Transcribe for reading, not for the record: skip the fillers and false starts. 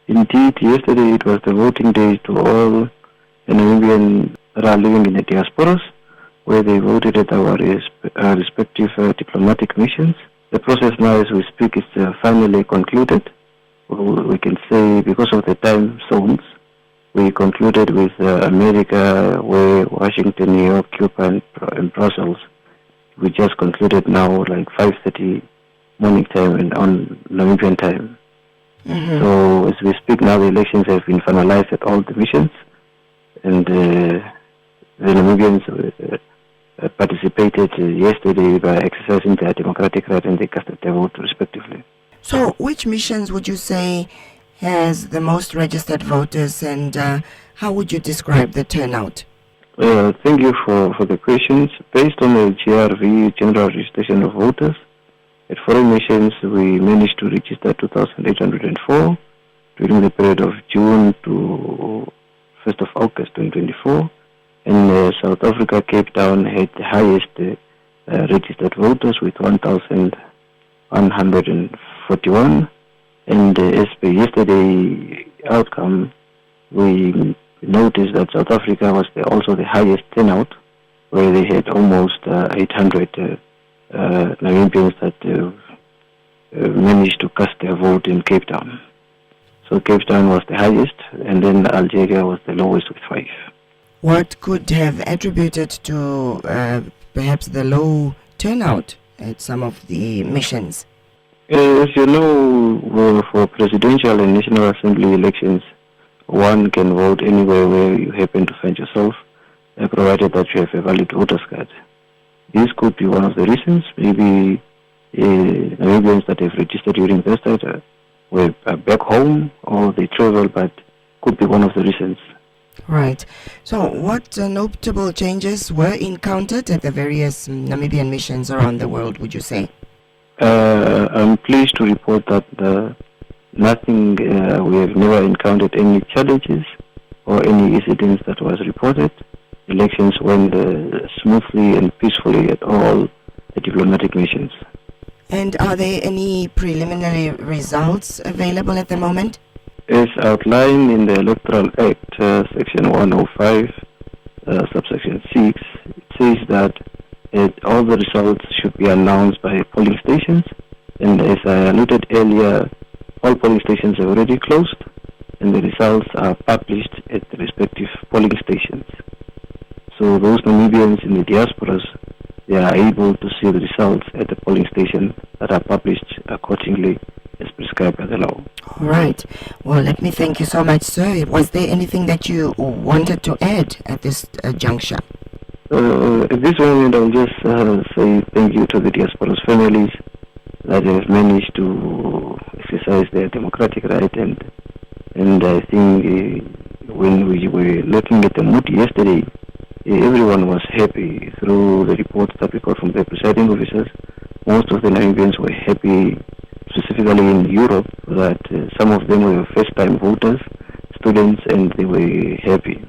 Indeed, yesterday it was the voting day to all Namibians that are living in the diasporas, where they voted at our respective diplomatic missions. The process now, as we speak, is finally concluded. We can say, because of the time zones, we concluded with America, where Washington, New York, Cuba, and Brussels. We just concluded now, like 5:30 morning time and on Namibian time. Mm-hmm. So as we speak now, the elections have been finalized at all the missions, and the Namibians participated yesterday by exercising their democratic right, and they casted their vote respectively. So which missions would you say has the most registered voters, and how would you describe the turnout? Thank you for the questions. Based on the GRV, General Registration of Voters, at foreign missions we managed to register 2,804 during the period of June to 1st of August 2024. And South Africa, Cape Town, had the highest registered voters with 1,141. And as per yesterday outcome, we noticed that South Africa was also the highest turnout, where they had almost 800 Namibians that managed to cast their vote in Cape Town. So Cape Town was the highest, and then Algeria was the lowest with 5. What could have attributed to perhaps the low turnout at some of the missions? As you know, for presidential and National Assembly elections, one can vote anywhere where you happen to find yourself, provided that you have a valid voter's card. This could be one of the reasons. Maybe Namibians that have registered during this time were back home, or they travel, but could be one of the reasons. Right. So what notable changes were encountered at the various Namibian missions around the world, would you say? I'm pleased to report that nothing, we have never encountered any challenges or any incidents that was reported. Elections went smoothly and peacefully at all the diplomatic missions. And are there any preliminary results available at the moment? As outlined in the Electoral Act, Section 105, subsection 6, it says that all the results should be announced by polling stations. And as I alluded earlier, all polling stations are already closed, and the results are published at the respective polling stations. So those Namibians in the diasporas, they are able to see the results at the polling station that are published accordingly as prescribed by the law. All right. Well, let me thank you so much, sir. Was there anything that you wanted to add at this juncture? At this moment, I'll just say thank you to the diaspora's families that have managed to exercise their democratic right, and I think when we were looking at the mood yesterday, everyone was happy through the reports that we got from the presiding officers. Most of the Namibians were happy, specifically in Europe, that some of them were first-time voters, students, and they were happy.